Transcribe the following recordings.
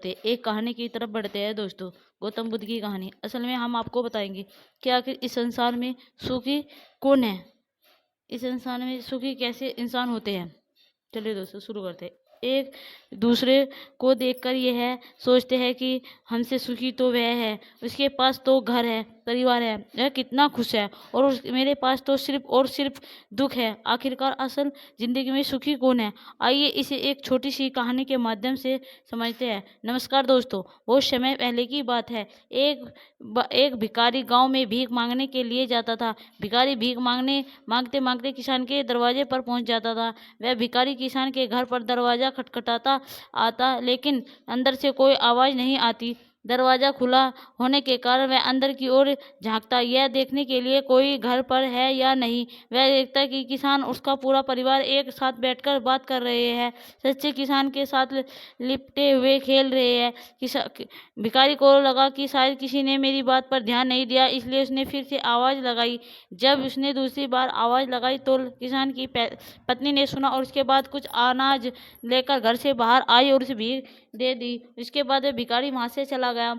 बढ़ते एक कहानी की तरफ बढ़ते हैं दोस्तों। गौतम बुद्ध की कहानी। असल में हम आपको बताएंगे कि आखिर इस संसार में सुखी कौन है, इस संसार में सुखी कैसे इंसान होते हैं। चलिए दोस्तों शुरू करते हैं। एक दूसरे को देखकर यह सोचते हैं कि हमसे सुखी तो वह है, उसके पास तो घर है, परिवार है, वह कितना खुश है, और मेरे पास तो सिर्फ दुख है। आखिरकार असल जिंदगी में सुखी कौन है, आइए इसे एक छोटी सी कहानी के माध्यम से समझते हैं। नमस्कार दोस्तों, बहुत समय पहले की बात है। एक भिखारी गांव में भीख मांगने के लिए जाता था। भिखारी भीख मांगते मांगते किसान के दरवाजे पर पहुंच जाता था। वह भिखारी किसान के घर पर दरवाजा खटखटाता आता, लेकिन अंदर से कोई आवाज नहीं आती। दरवाजा खुला होने के कारण वह अंदर की ओर झांकता, यह देखने के लिए कोई घर पर है या नहीं। वह देखता कि किसान उसका पूरा परिवार एक साथ बैठकर बात कर रहे हैं, सच्चे किसान के साथ लिपटे हुए खेल रहे हैं। भिखारी को लगा कि शायद किसी ने मेरी बात पर ध्यान नहीं दिया, इसलिए उसने फिर से आवाज लगाई। जब उसने दूसरी बार आवाज लगाई तो किसान की पत्नी ने सुना और उसके बाद कुछ अनाज लेकर घर से बाहर आई और उसे भीख दे दी। इसके बाद वह भिखारी वहां से चला गया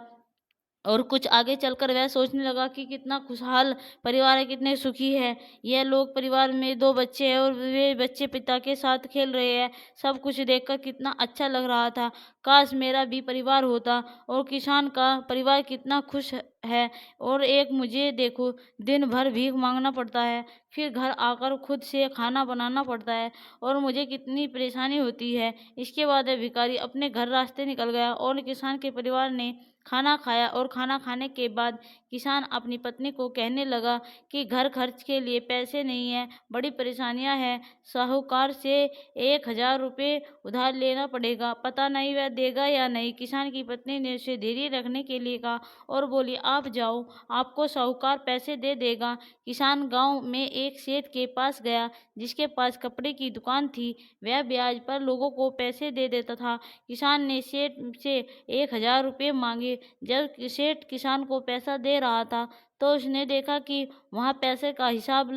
और कुछ आगे चलकर वह सोचने लगा कि कितना खुशहाल परिवार है, कितने सुखी है यह लोग। परिवार में 2 बच्चे हैं और वे बच्चे पिता के साथ खेल रहे हैं। सब कुछ देखकर कितना अच्छा लग रहा था। काश मेरा भी परिवार होता। और किसान का परिवार कितना खुश है। और एक मुझे देखो, दिन भर भीख मांगना पड़ता है, फिर घर आकर खुद से खाना बनाना पड़ता है, और मुझे कितनी परेशानी होती है। इसके बाद वह भिखारी अपने घर रास्ते निकल गया और किसान के परिवार ने खाना खाया। और खाना खाने के बाद किसान अपनी पत्नी को कहने लगा कि घर खर्च के लिए पैसे नहीं है, बड़ी परेशानियां हैं, साहूकार से 1000 रुपये उधार लेना पड़ेगा, पता नहीं वह देगा या नहीं। किसान की पत्नी ने उसे धैर्य रखने के लिए कहा और बोली, आप जाओ, आपको साहूकार पैसे दे देगा। किसान गांव में एक सेठ के पास गया जिसके पास कपड़े की दुकान थी। वह ब्याज पर लोगों को पैसे दे देता था। किसान ने सेठ से 1000 रुपये मांगे। जब सेठ किसान को पैसा दे रहा था तो उसने देखा कि वहाँ पैसे का हिसाब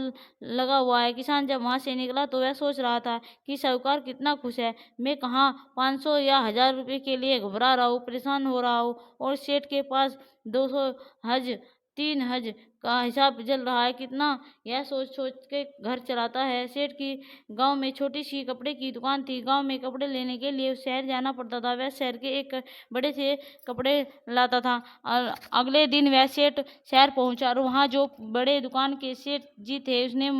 लगा हुआ है। किसान जब वहाँ से निकला तो वह सोच रहा था कि साहूकार कितना खुश है, मैं कहाँ 500 या 1000 रुपये के लिए घबरा रहा हूँ, परेशान हो रहा हूँ, और सेठ के पास 200 हज 3 हज का हिसाब चल रहा है, कितना यह सोच सोच के घर चलाता है। सेठ की गांव में छोटी सी कपड़े की दुकान थी। गांव में कपड़े लेने के लिए शहर जाना पड़ता था। वह शहर के एक बड़े से कपड़े लाता था। और अगले दिन वह सेठ शहर पहुंचा और वहां जो बड़े दुकान के सेठ जी थे उसने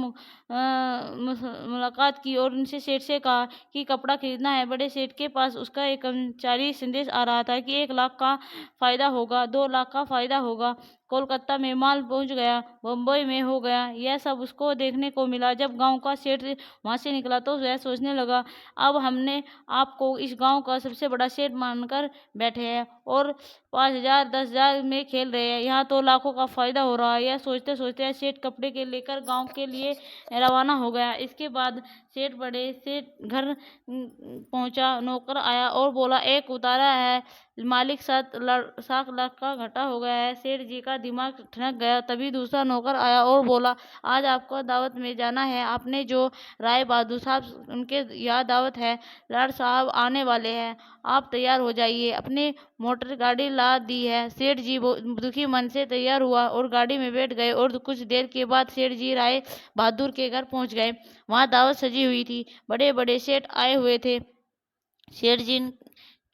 मुलाकात की और उनसे सेठ से कहा कि कपड़ा खरीदना है। बड़े सेठ के पास उसका एक कर्मचारी संदेश आ रहा था कि 1 लाख का फायदा होगा, 2 लाख का फायदा होगा। कोलकाता में माल पहुंच गया, बम्बई में हो गया, यह सब उसको देखने को मिला। जब गांव का सेठ वहां से निकला तो वह सोचने लगा, अब हमने आपको इस गांव का सबसे बड़ा सेठ मानकर बैठे हैं और 5000 10,000 में खेल रहे हैं, यहाँ तो लाखों का फायदा हो रहा है। यह सोचते सोचते सेठ कपड़े के लेकर गांव के लिए रवाना हो गया। इसके बाद सेठ बड़े सेठ घर पहुंचा। नौकर आया और बोला, एक उतारा है मालिक, 7 लाख का घाटा हो गया है। सेठ जी का दिमाग ठनक गया। तभी दूसरा नौकर आया और बोला, आज आपको दावत में जाना है, आपने जो राय बहादुर साहब उनके यहाँ दावत है, लाड साहब आने वाले हैं, आप तैयार हो जाइए। अपने मोटर गाड़ी ला दी है। सेठ जी दुखी मन से तैयार हुआ और गाड़ी में बैठ गए और कुछ देर के बाद सेठ जी राय बहादुर के घर पहुंच गए। वहां दावत सजी हुई थी, बड़े बड़े सेठ आए हुए थे। सेठ जी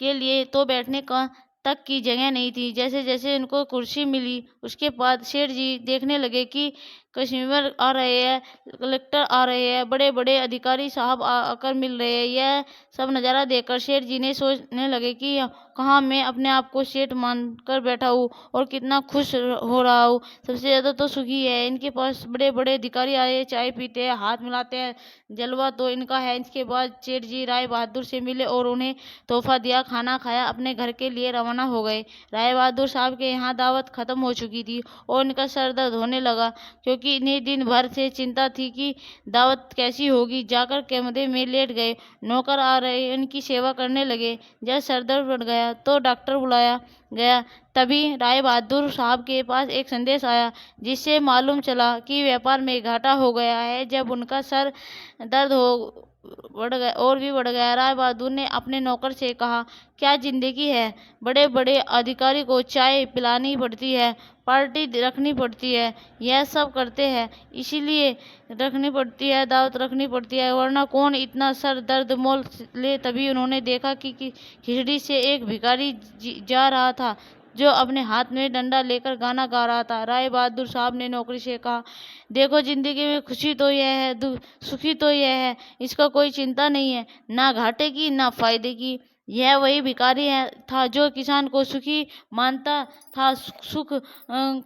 के लिए तो बैठने का तक की जगह नहीं थी। जैसे जैसे उनको कुर्सी मिली उसके बाद सेठ जी देखने लगे कि कस्टमर आ रहे हैं, कलेक्टर आ रहे हैं, बड़े बड़े अधिकारी साहब आकर मिल रहे हैं। यह सब नज़ारा देखकर सेठ जी ने सोचने लगे कि कहाँ मैं अपने आप को सेठ मानकर बैठा हूँ और कितना खुश हो रहा हूँ। सबसे ज़्यादा तो सुखी है। इनके पास बड़े बड़े अधिकारी आए, चाय पीते हैं, हाथ मिलाते हैं, जलवा तो इनका है। इसके बाद सेठ जी राय बहादुर से मिले और उन्हें तोहफा दिया, खाना खाया, अपने घर के लिए रवाना हो गए। राय बहादुर साहब के यहाँ दावत खत्म हो चुकी थी और इनका सर दर्द होने लगा, क्योंकि इन्हें दिन भर से चिंता थी कि दावत कैसी होगी। जाकर कमरे में लेट गए। नौकर आ रहे इनकी सेवा करने लगे। जब सर दर्द बढ़ गया तो डॉक्टर बुलाया गया। तभी राय बहादुर साहब के पास एक संदेश आया जिससे मालूम चला कि व्यापार में घाटा हो गया है। जब उनका सर दर्द बढ़ गया। राय बहादुर ने अपने नौकर से कहा, क्या जिंदगी है? बड़े बड़े अधिकारी को चाय पिलानी पड़ती है, पार्टी रखनी पड़ती है, यह सब करते हैं, इसीलिए रखनी पड़ती है, दावत रखनी पड़ती है, वरना कौन इतना सर दर्द मोल ले। तभी उन्होंने देखा कि खिचड़ी से एक भिखारी जा रहा था, जो अपने हाथ में डंडा लेकर गाना गा रहा था। राय बहादुर साहब ने नौकरी से कहा, देखो, जिंदगी में खुशी तो यह है, सुखी तो यह है, इसका कोई चिंता नहीं है, ना घाटे की ना फायदे की। यह वही भिखारी था जो किसान को सुखी मानता था,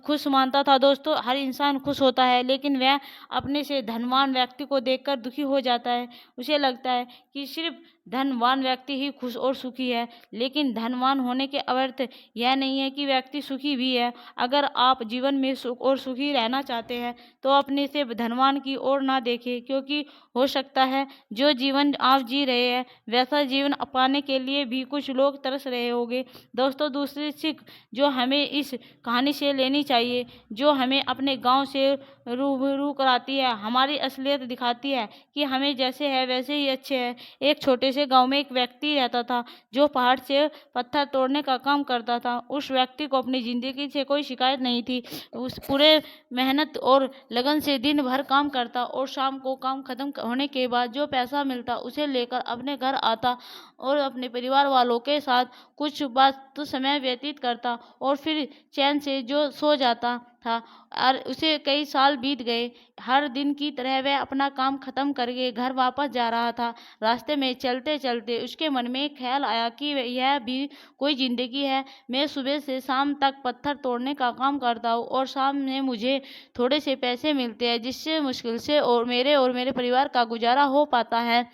खुश मानता था। दोस्तों, हर इंसान खुश होता है, लेकिन वह अपने से धनवान व्यक्ति को देखकर दुखी हो जाता है। उसे लगता है कि सिर्फ धनवान व्यक्ति ही खुश और सुखी है, लेकिन धनवान होने के अर्थ यह नहीं है कि व्यक्ति सुखी भी है। अगर आप जीवन में सुख और सुखी रहना चाहते हैं तो अपने से धनवान की ओर ना देखें, क्योंकि हो सकता है जो जीवन आप जी रहे हैं वैसा जीवन पाने के लिए भी कुछ लोग तरस रहे होंगे। दोस्तों, दूसरी सीख जो हमें इस कहानी से लेनी चाहिए, जो हमें अपने गांव से रूबरू कराती है, हमारी असलियत दिखाती है कि हमें जैसे है वैसे ही अच्छे हैं। एक छोटे से गांव में एक व्यक्ति रहता था जो पहाड़ से पत्थर तोड़ने का काम करता था। उस व्यक्ति को अपनी जिंदगी से कोई शिकायत नहीं थी। उस पूरे मेहनत और लगन से दिन भर काम करता और शाम को काम खत्म होने के बाद जो पैसा मिलता उसे लेकर अपने घर आता और अपने परिवार वालों के साथ कुछ बात समय व्यतीत करता और फिर चैन से जो सो जाता था। और उसे कई साल बीत गए। हर दिन की तरह वह अपना काम खत्म करके घर वापस जा रहा था। रास्ते में चलते चलते उसके मन में एक ख्याल आया कि यह भी कोई जिंदगी है। मैं सुबह से शाम तक पत्थर तोड़ने का काम करता हूँ और शाम में मुझे थोड़े से पैसे मिलते हैं, जिससे मुश्किल से और मेरे परिवार का गुजारा हो पाता है।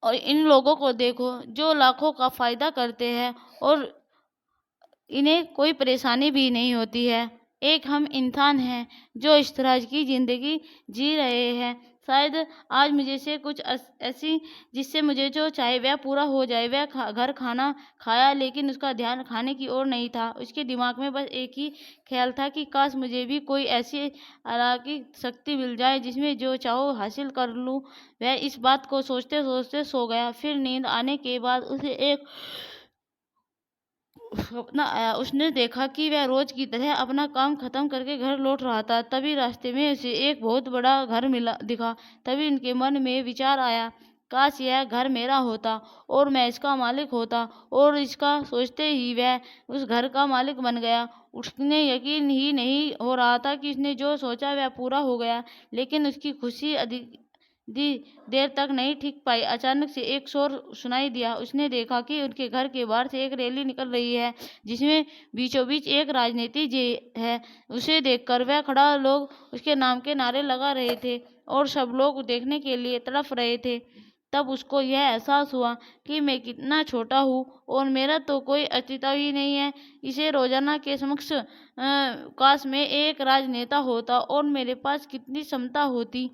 और इन लोगों को देखो जो लाखों का फायदा करते हैं और इन्हें कोई परेशानी भी नहीं होती है। एक हम इंसान हैं जो इस तरह की ज़िंदगी जी रहे हैं। शायद आज मुझे से कुछ ऐसी जिससे मुझे जो चाहे वह पूरा हो जाए। वह घर खाना खाया, लेकिन उसका ध्यान खाने की ओर नहीं था। उसके दिमाग में बस एक ही ख्याल था कि काश मुझे भी कोई ऐसी अलौकिक शक्ति मिल जाए जिसमें जो चाहो हासिल कर लूँ। वह इस बात को सोचते सोचते सो गया। फिर नींद आने के बाद उसे एक सपना आया। उसने देखा कि वह रोज की तरह अपना काम खत्म करके घर लौट रहा था। तभी रास्ते में उसे एक बहुत बड़ा घर दिखा। तभी उनके मन में विचार आया, काश यह घर मेरा होता और मैं इसका मालिक होता। और इसका सोचते ही वह उस घर का मालिक बन गया। उसने यकीन ही नहीं हो रहा था कि उसने जो सोचा वह पूरा हो गया, लेकिन उसकी खुशी अधिक देर तक नहीं ठीक पाई। अचानक से एक शोर सुनाई दिया। उसने देखा कि उनके घर के बाहर से एक रैली निकल रही है, जिसमें बीचों बीच एक राजनीति जी है। उसे देखकर वह खड़ा लोग उसके नाम के नारे लगा रहे थे और सब लोग देखने के लिए तड़प रहे थे। तब उसको यह एहसास हुआ कि मैं कितना छोटा हूँ और मेरा तो कोई अस्तित्व ही नहीं है। इसे रोजाना के समक्ष काश में एक राजनेता होता और मेरे पास कितनी क्षमता होती।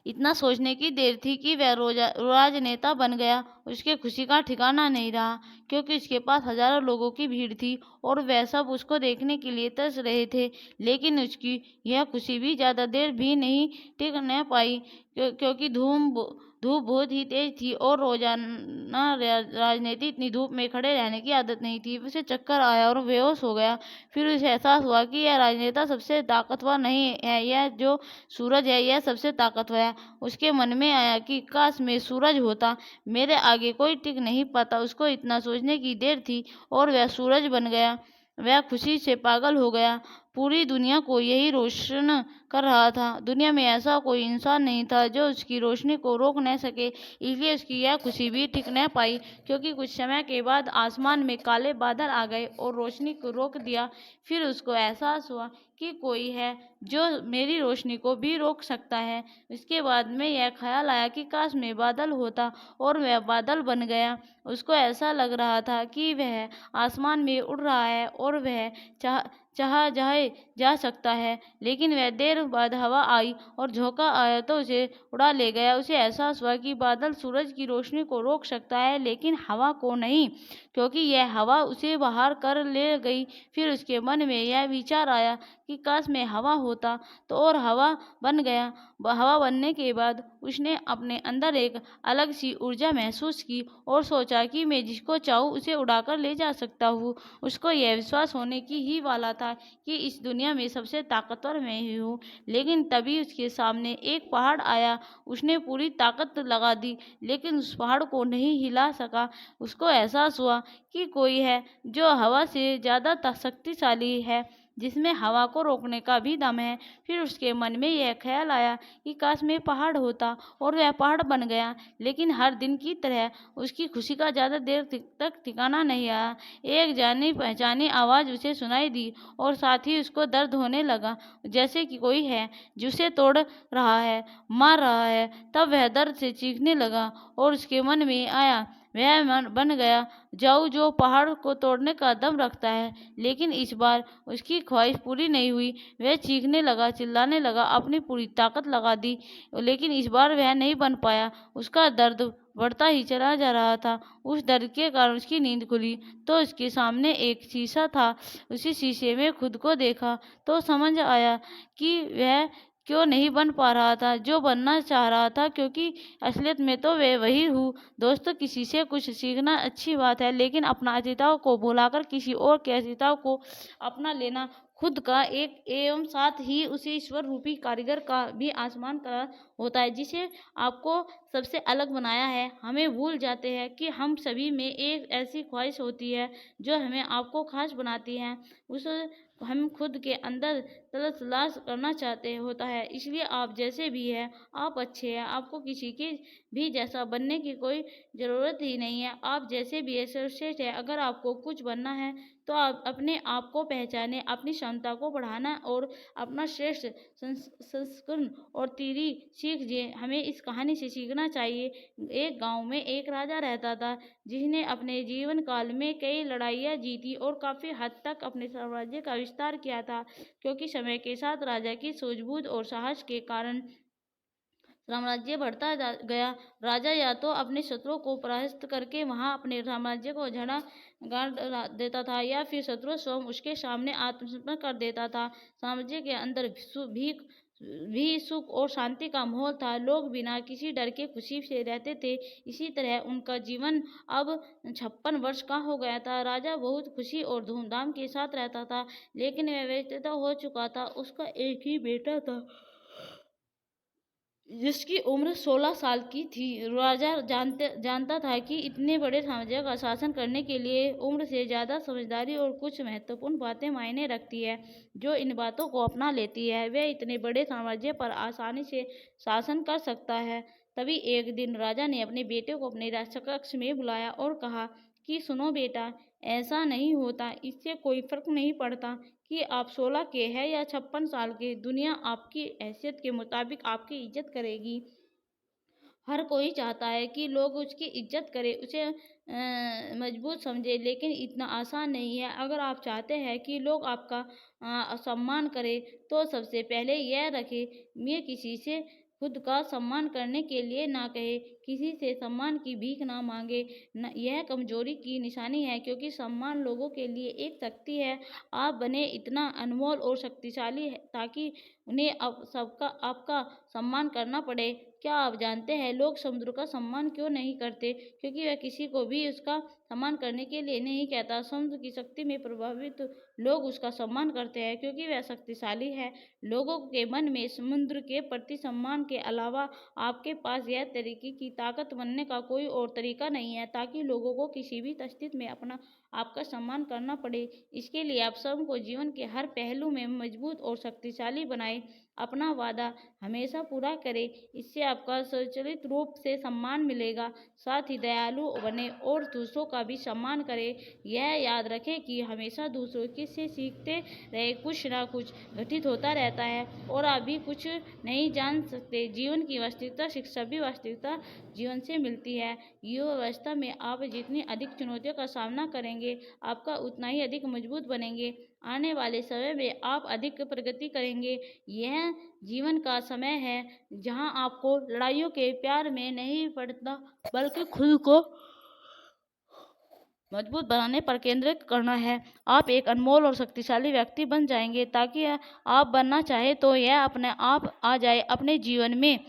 इतना सोचने की देर थी कि वह राजनेता बन गया। उसके खुशी का ठिकाना नहीं रहा, क्योंकि उसके पास हजारों लोगों की भीड़ थी और वह सब उसको देखने के लिए तरस रहे थे। लेकिन उसकी यह खुशी भी ज़्यादा देर भी नहीं टिक न पाई, क्योंकि धूप बहुत ही तेज थी और रोजाना राजनीति इतनी धूप में खड़े रहने की आदत नहीं थी। उसे चक्कर आया और बेहोश हो गया। फिर उसे एहसास हुआ कि यह राजनेता सबसे ताकतवर नहीं है, यह जो सूरज है यह सबसे ताकतवर है। उसके मन में आया कि काश मैं सूरज होता, मेरे आगे कोई टिक नहीं पाता। उसको इतना सोचने की देर थी और वह सूरज बन गया। वह खुशी से पागल हो गया। पूरी दुनिया को यही रोशन कर रहा था। दुनिया में ऐसा कोई इंसान नहीं था जो उसकी रोशनी को रोक न सके। इसलिए उसकी यह खुशी भी टिक न पाई, क्योंकि कुछ समय के बाद आसमान में काले बादल आ गए और रोशनी को रोक दिया। फिर उसको एहसास हुआ कि कोई है जो मेरी रोशनी को भी रोक सकता है। उसके बाद में यह ख्याल आया कि काश मैं बादल होता और वह बादल बन गया। उसको ऐसा लग रहा था कि वह आसमान में उड़ रहा है और वह चाह जाए जा सकता है। लेकिन वह देर बाद हवा आई और झोंका आया तो उसे उड़ा ले गया। उसे एहसास हुआ कि बादल सूरज की रोशनी को रोक सकता है, लेकिन हवा को नहीं, क्योंकि यह हवा उसे बाहर कर ले गई। फिर उसके मन में यह विचार आया कि काश मैं हवा होता तो, और हवा बन गया। हवा बनने के बाद उसने अपने अंदर एक अलग सी ऊर्जा महसूस की और सोचा कि मैं जिसको चाहूँ उसे उड़ाकर ले जा सकता हूँ। उसको यह विश्वास होने की ही वाला था कि इस दुनिया में सबसे ताकतवर मैं ही हूँ। लेकिन तभी उसके सामने एक पहाड़ आया। उसने पूरी ताकत लगा दी, लेकिन उस पहाड़ को नहीं हिला सका। उसको एहसास हुआ कि कोई है जो हवा से ज़्यादा शक्तिशाली है, जिसमें हवा को रोकने का भी दम है। फिर उसके मन में यह ख्याल आया कि काश मैं पहाड़ होता, और वह पहाड़ बन गया। लेकिन हर दिन की तरह उसकी खुशी का ज़्यादा देर तक ठिकाना नहीं आया। एक जानी पहचानी आवाज़ उसे सुनाई दी, और साथ ही उसको दर्द होने लगा, जैसे कि कोई है जो उसे तोड़ रहा है, मार रहा है। तब वह दर्द से चीखने लगा, और उसके मन में आया वह मन बन गया जाऊ जो पहाड़ को तोड़ने का दम रखता है। लेकिन इस बार उसकी ख्वाहिश पूरी नहीं हुई। वह चीखने लगा, चिल्लाने लगा, अपनी पूरी ताकत लगा दी, लेकिन इस बार वह नहीं बन पाया। उसका दर्द बढ़ता ही चला जा रहा था। उस दर्द के कारण उसकी नींद खुली तो उसके सामने एक शीशा था। उसी शीशे में खुद को देखा तो समझ आया कि वह क्यों नहीं बन पा रहा था जो बनना चाह रहा था, क्योंकि असलियत में तो वह वही हूँ। दोस्तों, किसी से कुछ सीखना अच्छी बात है, लेकिन अपना अस्तित्व को भुलाकर किसी और के अस्तित्व को अपना लेना खुद का एक एवं साथ ही उसे ईश्वर रूपी कारीगर का भी आसमान का होता है, जिसे आपको सबसे अलग बनाया है। हमें भूल जाते हैं कि हम सभी में एक ऐसी ख्वाहिश होती है जो हमें आपको खास बनाती है। उस हम खुद के अंदर तलाश करना चाहते होता है। इसलिए आप जैसे भी हैं, आप अच्छे हैं। आपको किसी के भी जैसा बनने की कोई ज़रूरत ही नहीं है। आप जैसे भी हैं सर्वश्रेष्ठ है। अगर आपको कुछ बनना है तो आप अपने आप को पहचाने, अपनी क्षमता को बढ़ाना और अपना श्रेष्ठ संस्करण और तीरी सीखिए। हमें इस कहानी से सीखना चाहिए। एक गांव में एक राजा रहता था, जिसने अपने जीवन काल में कई लड़ाइयाँ जीती और काफ़ी हद तक अपने साम्राज्य का विस्तार किया था। क्योंकि समय के साथ राजा की सूझबूझ और साहस के कारण साम्राज्य बढ़ता गया। राजा या तो अपने शत्रुओं को परास्त करके वहां अपने साम्राज्य को झड़ा गाड़ देता था, या फिर शत्रु स्वयं उसके सामने आत्मसमर्पण कर देता था। साम्राज्य के अंदर भी सुख और शांति का माहौल था। लोग बिना किसी डर के खुशी से रहते थे। इसी तरह उनका जीवन अब 56 वर्ष का हो गया था। राजा बहुत खुशी और धूमधाम के साथ रहता था, लेकिन वह व्यस्त हो चुका था। उसका एक ही बेटा था, जिसकी उम्र 16 साल की थी। राजा जानता था कि इतने बड़े साम्राज्य का शासन करने के लिए उम्र से ज़्यादा समझदारी और कुछ महत्वपूर्ण बातें मायने रखती है। जो इन बातों को अपना लेती है, वह इतने बड़े साम्राज्य पर आसानी से शासन कर सकता है। तभी एक दिन राजा ने अपने बेटे को अपने राजकक्ष में बुलाया और कहा कि सुनो बेटा, ऐसा नहीं होता, इससे कोई फर्क नहीं पड़ता कि आप 16 के हैं या 56 साल के। दुनिया आपकी हैसियत के मुताबिक आपकी इज्जत करेगी। हर कोई चाहता है कि लोग उसकी इज्जत करें, उसे मजबूत समझे, लेकिन इतना आसान नहीं है। अगर आप चाहते हैं कि लोग आपका सम्मान करें, तो सबसे पहले यह रखें मैं किसी से खुद का सम्मान करने के लिए ना कहे, किसी से सम्मान की भीख ना मांगे। यह कमजोरी की निशानी है, क्योंकि सम्मान लोगों के लिए एक शक्ति है। आप बने इतना अनमोल और शक्तिशाली ताकि उन्हें अब सबका आपका सम्मान करना पड़े। क्या आप जानते हैं लोग समुद्र का सम्मान क्यों नहीं करते? क्योंकि वह किसी को भी उसका सम्मान करने के लिए नहीं कहता। समुद्र की शक्ति में प्रभावित लोग उसका सम्मान करते हैं क्योंकि वह शक्तिशाली है। लोगों के मन में समुद्र के प्रति सम्मान के अलावा आपके पास यह तरीके की ताकत बनने का कोई और तरीका नहीं है, ताकि लोगों को किसी भी स्थिति में अपना आपका सम्मान करना पड़े। इसके लिए आप स्वयं को जीवन के हर पहलू में मजबूत और शक्तिशाली बनाएं। अपना वादा हमेशा पूरा करें, इससे आपका स्वचालित रूप से सम्मान मिलेगा। साथ ही दयालु बने और दूसरों का भी सम्मान करें। यह याद रखें कि हमेशा दूसरों की से सीखते रहे, कुछ ना कुछ घटित होता रहता है और आप भी कुछ नहीं जान सकते। जीवन की वास्तविकता शिक्षा भी वास्तविकता जीवन से मिलती है। युवा अवस्था में आप जितनी अधिक चुनौतियों का सामना करेंगे, आपका उतना ही अधिक मजबूत बनेंगे। आने वाले समय में आप अधिक प्रगति करेंगे। यह जीवन का समय है जहां आपको लड़ाइयों के प्यार में नहीं पड़ता, बल्कि खुद को मजबूत बनाने पर केंद्रित करना है। आप एक अनमोल और शक्तिशाली व्यक्ति बन जाएंगे, ताकि आप बनना चाहे तो यह अपने आप आ जाए, अपने जीवन में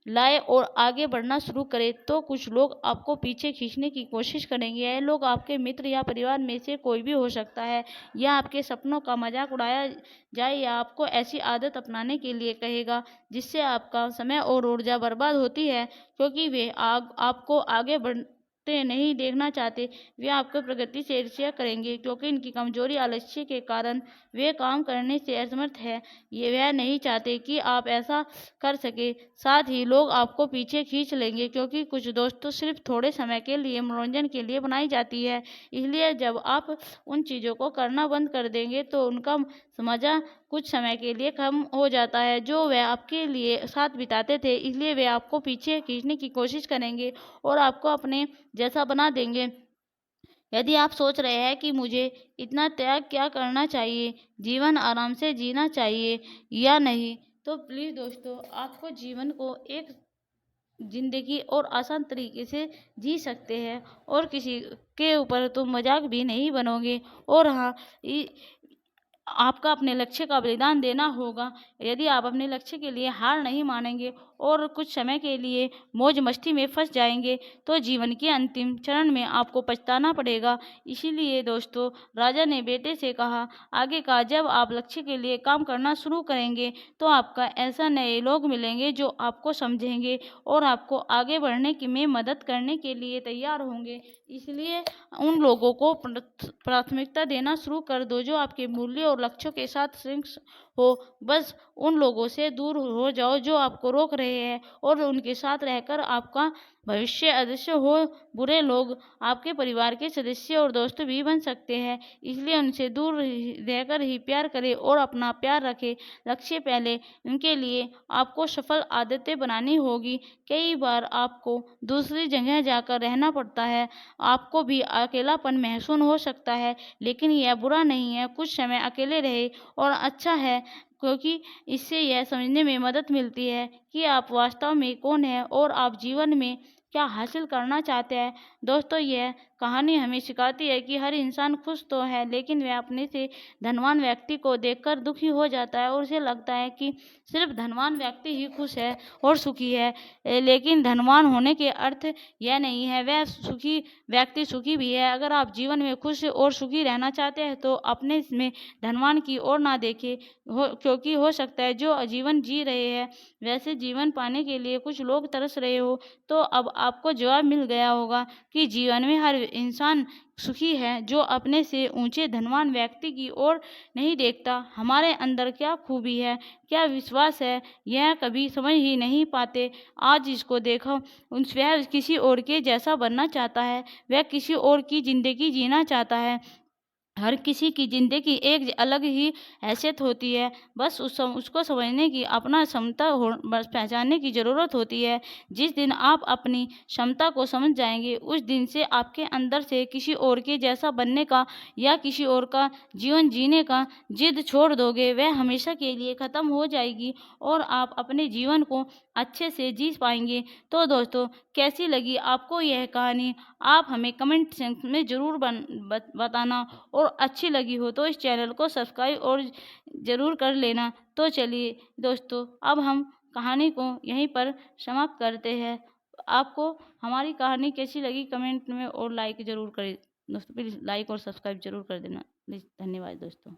लाए और आगे बढ़ना शुरू करे। तो कुछ लोग आपको पीछे खींचने की कोशिश करेंगे। यह लोग आपके मित्र या परिवार में से कोई भी हो सकता है, या आपके सपनों का मजाक उड़ाया जाए, या आपको ऐसी आदत अपनाने के लिए कहेगा जिससे आपका समय और ऊर्जा बर्बाद होती है, क्योंकि वे आपको आगे बढ़ते नहीं देखना चाहते। वे आपकी प्रगति से ईर्ष्या करेंगे, क्योंकि इनकी कमजोरी आलस्य के कारण वे काम करने से असमर्थ है। ये वह नहीं चाहते कि आप ऐसा कर सके। साथ ही लोग आपको पीछे खींच लेंगे, क्योंकि कुछ दोस्त तो सिर्फ थोड़े समय के लिए मनोरंजन के लिए बनाई जाती है। इसलिए जब आप उन चीज़ों को करना बंद कर देंगे तो उनका मजा कुछ समय के लिए कम हो जाता है जो वे आपके लिए साथ बिताते थे। इसलिए वे आपको पीछे खींचने की कोशिश करेंगे और आपको अपने जैसा बना देंगे। यदि आप सोच रहे हैं कि मुझे इतना त्याग क्या करना चाहिए, जीवन आराम से जीना चाहिए या नहीं, तो प्लीज़ दोस्तों, आपको जीवन को एक जिंदगी और आसान तरीके से जी सकते हैं, और किसी के ऊपर तुम मजाक भी नहीं बनोगे। और हाँ, आपका अपने लक्ष्य का बलिदान देना होगा। यदि आप अपने लक्ष्य के लिए हार नहीं मानेंगे और कुछ समय के लिए मौज मस्ती में फंस जाएंगे, तो जीवन के अंतिम चरण में आपको पछताना पड़ेगा। इसीलिए दोस्तों, राजा ने बेटे से कहा, आगे का जब आप लक्ष्य के लिए काम करना शुरू करेंगे तो आपका ऐसा नए लोग मिलेंगे जो आपको समझेंगे और आपको आगे बढ़ने की में मदद करने के लिए तैयार होंगे। इसलिए उन लोगों को प्राथमिकता देना शुरू कर दो जो आपके मूल्य और लक्ष्यों के साथ सिंक हो। बस उन लोगों से दूर हो जाओ जो आपको रोक रहे हैं, और उनके साथ रहकर आपका भविष्य अदृश्य हो। बुरे लोग आपके परिवार के सदस्य और दोस्त भी बन सकते हैं, इसलिए उनसे दूर रहकर ही प्यार करें और अपना प्यार रखें। लक्ष्य पहले, इनके लिए आपको सफल आदतें बनानी होगी। कई बार आपको दूसरी जगह जाकर रहना पड़ता है, आपको भी अकेलापन महसूस हो सकता है, लेकिन यह बुरा नहीं है। कुछ समय अकेले रहे और अच्छा है, क्योंकि इससे यह समझने में मदद मिलती है कि आप वास्तव में कौन हैं और आप जीवन में क्या हासिल करना चाहते हैं। दोस्तों, यह कहानी हमें सिखाती है कि हर इंसान खुश तो है, लेकिन वह अपने से धनवान व्यक्ति को देखकर दुखी हो जाता है और उसे लगता है कि सिर्फ धनवान व्यक्ति ही खुश है और सुखी है। लेकिन धनवान होने के अर्थ यह नहीं है वह सुखी व्यक्ति सुखी भी है। अगर आप जीवन में खुश और सुखी रहना चाहते हैं तो अपने में धनवान की ओर ना देखें, क्योंकि हो सकता है जो जीवन जी रहे हैं वैसे जीवन पाने के लिए कुछ लोग तरस रहे हो। तो अब आपको जवाब मिल गया होगा कि जीवन में हर इंसान सुखी है जो अपने से ऊंचे धनवान व्यक्ति की ओर नहीं देखता। हमारे अंदर क्या खूबी है, क्या विश्वास है, यह कभी समझ ही नहीं पाते। आज इसको देखो, वह किसी और के जैसा बनना चाहता है, वह किसी और की जिंदगी जीना चाहता है। हर किसी की ज़िंदगी एक अलग ही हैसियत होती है। बस उसको समझने की अपना क्षमता हो, बस पहचानने की ज़रूरत होती है। जिस दिन आप अपनी क्षमता को समझ जाएंगे, उस दिन से आपके अंदर से किसी और के जैसा बनने का या किसी और का जीवन जीने का जिद छोड़ दोगे। वह हमेशा के लिए ख़त्म हो जाएगी और आप अपने जीवन को अच्छे से जी पाएंगे। तो दोस्तों, कैसी लगी आपको यह कहानी? आप हमें कमेंट सेक्शन में ज़रूर बताना, और अच्छी लगी हो तो इस चैनल को सब्सक्राइब और ज़रूर कर लेना। तो चलिए दोस्तों, अब हम कहानी को यहीं पर समाप्त करते हैं। आपको हमारी कहानी कैसी लगी कमेंट में और लाइक ज़रूर करें दोस्तों। प्लीज़ लाइक और सब्सक्राइब ज़रूर कर देना। प्लीज़, धन्यवाद दोस्तों।